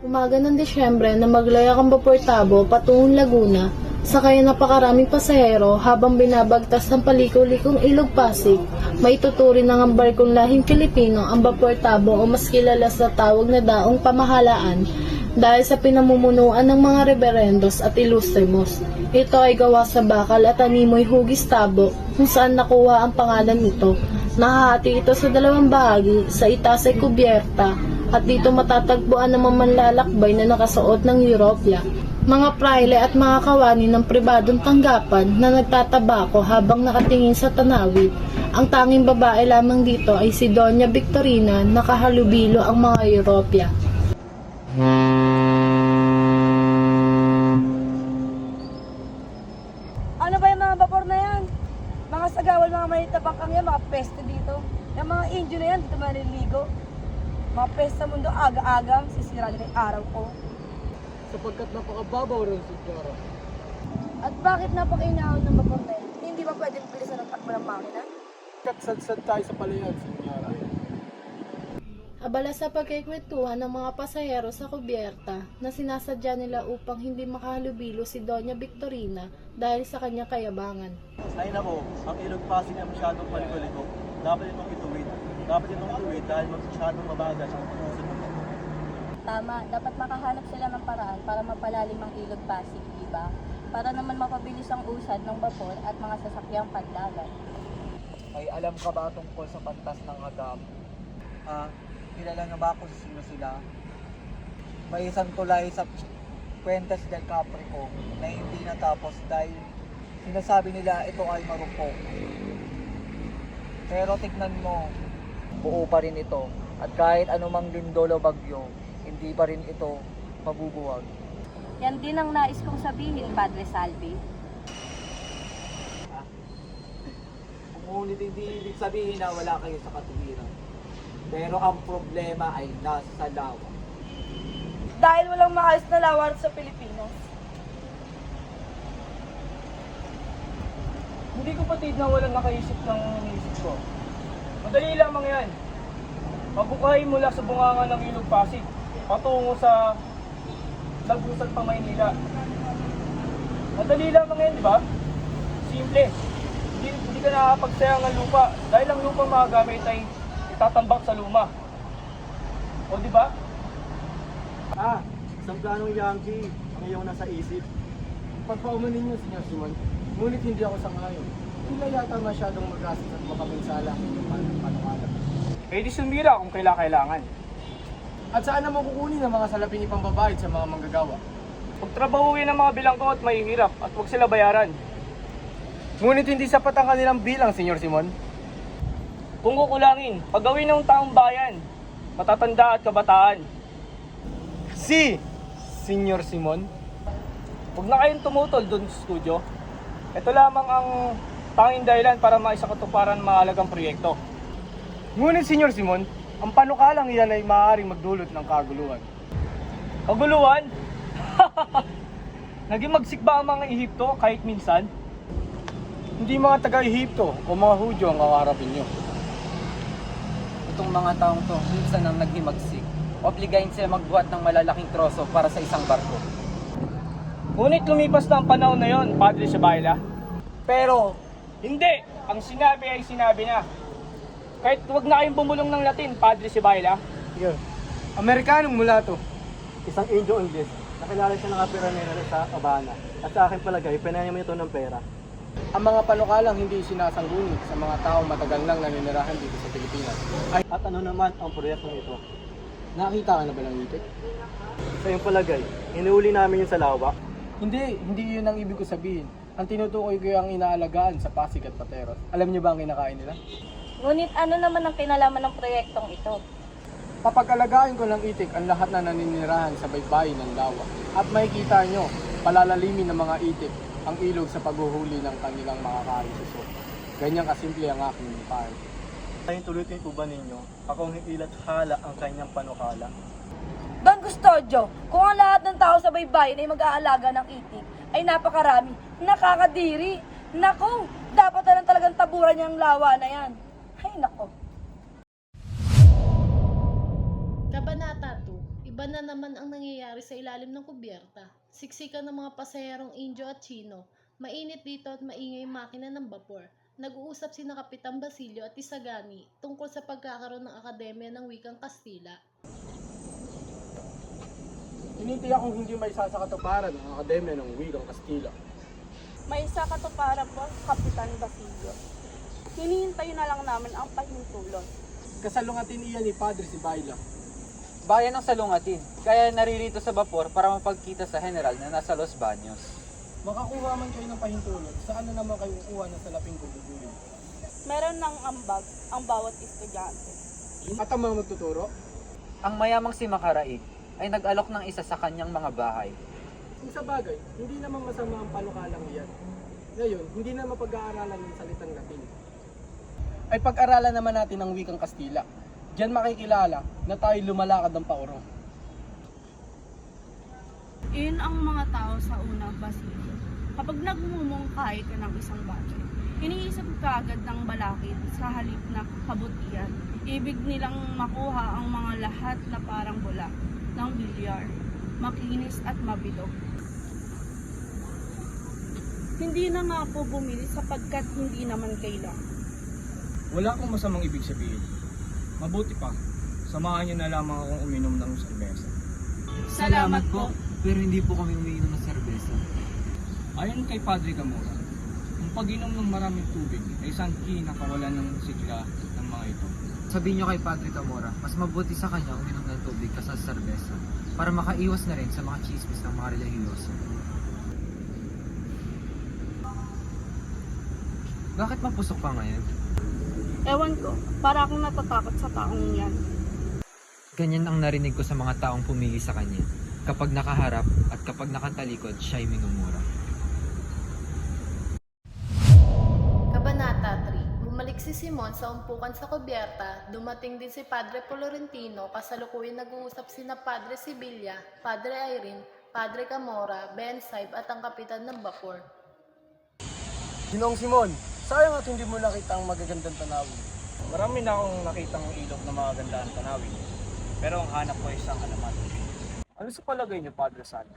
Umaga ng Disyembre na maglayak ang Vapor Tabo patungong Laguna, sakay napakaraming pasahero habang binabagtas ng paliko-likong Ilog Pasig. Maituturing ng ang barkong lahing Pilipino ang Vapor Tabo o mas kilala sa tawag na daong pamahalaan dahil sa pinamumunuan ng mga reberendos at ilustremos. Ito ay gawa sa bakal at animoy hugis tabo kung saan nakuha ang pangalan nito. Nahahati ito sa dalawang bahagi, sa itaas ay kubyerta at dito matatagpuan ang mga manlalakbay na nakasuot ng Europia, mga praile at mga kawani ng pribadong tanggapan na nagtatabako habang nakatingin sa tanawid. Ang tanging babae lamang dito ay si Doña Victorina, nakahalubilo ang mga Europia. Ano ba yung mga vapor na yan? Mga sagawal, mga maliit na bangkang yan, mga peste dito. Yung mga indio na yan, dito maniligo. Mga peste sa mundo, aga-aga, sisira nila yung araw ko. Sapagkat napakababaw rin si Clara. At bakit napakainahon ng vapor na yan? Hindi ba pwedeng bilisan ng takbo ng makina? Katsadsad tayo sa palayan, Senyora. Abala sa pagkikwentuhan ng mga pasahero sa kubyerta na sinasadya nila upang hindi makahalubilo si Doña Victorina dahil sa kanyang kayabangan. Ay nako, ang Ilog Pasig ay masyadong paliko-liko. Dapat itong ituwid. Dapat itong ituwid dahil masyadong mabagal ang pag-usap ng vapor. Tama, dapat makahanap sila ng paraan para mapalalim ang Ilog Pasig, diba? Para naman mapabilis ang usad ng vapor at mga sasakyang pandagat. Ay alam ka ba tungkol sa pantas ng agam? Kilala na ba kung sino sila? May isang tulay sa Puentes del Caprico na hindi natapos dahil sinasabi nila ito ay marupok. Pero tignan mo, buo pa rin ito. At kahit anumang lindol o bagyo, hindi pa rin ito mabubuwag. Yan din ang nais kong sabihin, Padre Salvi. Ngunit hindi ibig sabihin na wala kayo sa katuwiran. Pero ang problema ay nasa lawa. Dahil walang maayos na lawar sa Pilipinas. Hindi ko patid na walang nakaisip ng iniisip ko. Madali lamang yan. Mabukahin mula sa bunganga ng Ilog Pasig, patungo sa Lagusat pa Maynila. Madali lamang yan, di ba? Simple. Hindi ka nakakapagsayang ng lupa dahil ang lupa magagamit ay itatambak sa luma. O di ba? Isang planong Yankee ang iyong nasa isip. Pagpaumanin niyo, Sr. Simon, ngunit hindi ako sangayon. Hindi yata masyadong magastos at makapinsala yung panukala. Eh di sumira kung kailangan. At saan naman kukunin ang mga salaping ipambabayad sa mga manggagawa? Pagtrabahuin ang mga bilanggo at mahihirap at huwag sila bayaran. Ngunit hindi sapat ang kanilang bilang, Sr. Simon. Kung kukulangin, pagawin ng taong bayan, matatanda at kabataan. Senior Simon, huwag na kayong tumutol doon sa studio. Ito lamang ang tanging dahilan para maisakatuparan ang mahalagang proyekto. Ngunit Senior Simon, ang panukalang iyan ay maaaring magdulot ng kaguluhan. Kaguluhan? Naging magsikba ang mga Ehipto kahit minsan? Hindi mga taga-Ehipto o mga Hudyo ang kaharapin nyo. Itong mga taong to, minsan ang naghimagsik. Obligahin sila magbuhat ng malalaking troso para sa isang barko. Ngunit lumipas na ang panahon na yon, Padre Shabayla. Pero, Hindi! Ang sinabi ay sinabi na. Kahit huwag na kayong bumulong ng Latin, Padre Shabayla. Amerikanong mula to. Isang Indio-Ingles. Nakilala siya nakapira nila sa Habana. At sa akin palagay, pinanyaman ito ng pera. Ang mga panukalang hindi sinasangguni sa mga taong matagal nang naninirahan dito sa Pilipinas. At ano naman ang proyektong ito? Nakita ka na ba ng itik? Sa iyong palagay, inuuli namin yung sa lawak. Hindi yun ang ibig ko sabihin. Ang tinutukoy ko ang inaalagaan sa Pasig at Pateros. Alam niyo ba ang kinakain nila? Ngunit ano naman ang kinalaman ng proyektong ito? Papag-alagain ko ng itik ang lahat na naninirahan sa baybayin ng lawa. At makikita nyo, palalalimin ng mga itik ang ilog sa paghuhuli ng kanilang mga karisisok. Ganyan kasimple ang aking mensahe. Ayun tuloy-tuloy po ba ninyo? Akong hilat hala ang kanyang panukala. Don Custodio, kung ang lahat ng tao sa baybayin ay mag-aalaga ng itik, ay napakarami, nakakadiri. Nako, dapat na lang talagang taburan niyang lawa na yan. Ay nako. Kabanata 2. Iba na naman ang nangyayari sa ilalim ng kubyerta. Siksikan ng mga pasaherong Indio at Chino. Mainit dito at maingay yung makina ng bapor. Nag-uusap sina Kapitan Basilio at Isagani tungkol sa pagkakaroon ng Akademya ng Wikang Kastila. Tinitiyak kong hindi may sasakatuparan ang Akademya ng Wikang Kastila. May isa katuparan po, Kapitan Basilio. Hinihintay na lang namin ang pahintulot. Kasalungatin iyan ni Padre Sibayla. Bayan ng salungatin, kaya naririto sa bapor para mapagkita sa general na nasa Los Baños. Makakuha man kayo ng pahintulot, saan na naman kayo kukuha ng salaping gugugulin? Meron ng ambag ang bawat estudyante. At ang mga magtuturo? Ang mayamang si Makaraig ay nag-alok ng isa sa kanyang mga bahay. Kung sa bagay, hindi naman masama ang panukalang iyan. Ngayon, hindi na mapag-aaralan ng salitang Latin. Ay pag-aralan naman natin ang wikang Kastila. Diyan makikilala na tayo lumalakad ng paoro. Iyon ang mga tao sa una, Basilio. Kapag nagmumungkay ka ng isang bagay, iniisip ka agad ng balakid sa halip na kabutihan. Ibig nilang makuha ang mga lahat na parang bula ng bilyar, makinis at mabilog. Hindi na nga po bumili sapagkat hindi naman kailangan. Wala akong masamang ibig sabihin. Mabuti pa, samahan niyo na lamang akong uminom ng serbesa. Salamat po. Pero hindi po kami umiinom ng serbesa. Ayon kay Padre Camora, ang pag-inom ng maraming tubig ay isang kinakawalan ng sigla ng mga ito. Sabihin nyo kay Padre Camora, mas mabuti sa kanya uminom ng tubig kaysa sa serbesa para makaiwas na rin sa mga chismis ng mga relihiyoso. Bakit mapusok pa ngayon? Ewan ko, para akong natatakot sa taong yan. Ganyan ang narinig ko sa mga taong pumili sa kanya. Kapag nakaharap at kapag nakatalikod, siya'y minumura. Kabanata 3. Bumalik si Simon sa umpukan sa kubyerta. Dumating din si Padre Florentino, kasalukuyan nag-uusap sina Padre Sibilia, Padre Irene, Padre Camora, Ben Saib at ang kapitan ng bapor. Ginong Simon, sayang at hindi mo nakita ang magagandang tanawin. Marami na akong nakitang ilog na magagandang tanawin. Pero ang hanap ko ay isang alamat. Ano sa palagay niyo, Padre San?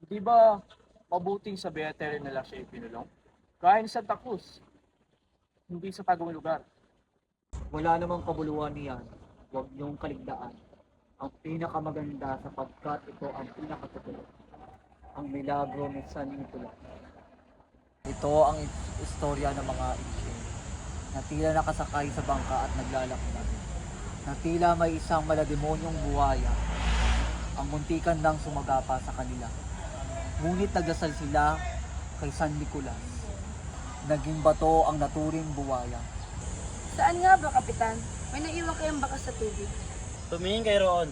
Hindi ba mabuting sa Beatere na lang siya ipinulong? Kahit sa Santa Cruz, hindi sa tagong lugar. Wala namang kabuluhan niyan, huwag niyong kaligtaan. Ang pinakamaganda sapagkat ito ang pinakatotoo. Ang milagro ni San Nicolas. Ito ang istorya ng mga Inching na tila nakasakay sa bangka at naglalakbay. Na tila may isang malademonyong buhaya ang muntikan lang sumagapa sa kanila. Ngunit nagdasal sila kay San Nicolas. Naging bato ang naturing buwaya. Saan nga ba, Kapitan? May naiwan kayong bakas sa tubig. Tumingin kay Roon.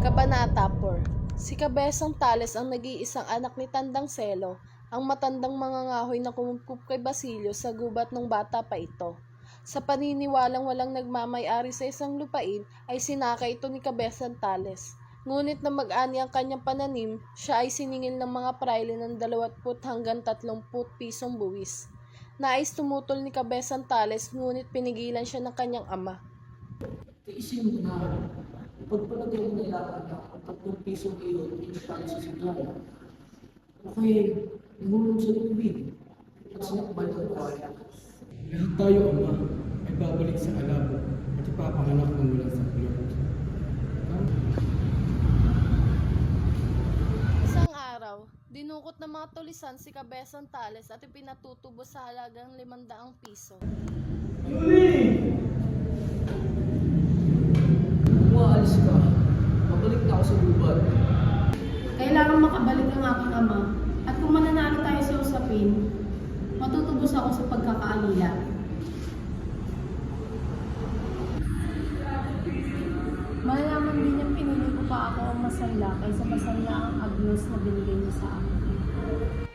Kabanata 4. Si Cabezang Tales ang nag-iisang anak ni Tandang Selo, ang matandang mangangahoy na kumupkup kay Basilio sa gubat ng bata pa ito. Sa paniniwalang walang nagmamay-ari sa isang lupain, ay sinaka ito ni Cabezang Tales. Ngunit na mag-ani ang kanyang pananim, siya ay siningil ng mga praile ng 20 hanggang 30 pisong buwis. Nais tumutol ni Cabezang Tales, ngunit pinigilan siya ng kanyang ama. Isin mo na, pagpalagay mo nila ang 3 pisong kilo, hindi tayo sa sigla. Okay, nahulog sa tubig at sinakbay ng kaya. Lahat tayo, Ama, ay babalik sa alabo at ipapanganak ng mula sa kulot. Isang araw, dinukot ng mga tulisan si Cabezang Tales at ipinatutubo sa halagang 500 piso. Umaalis ka, pabalik na ako sa gubat. Kailangan makabalik ang aking ama at kung mananalo tayo sa usapin, matutubos ako sa pagkakaalila. Malaman din niyang pinili ko pa ako ang masaya kaysa masaya ang agnos na binigay niya sa akin.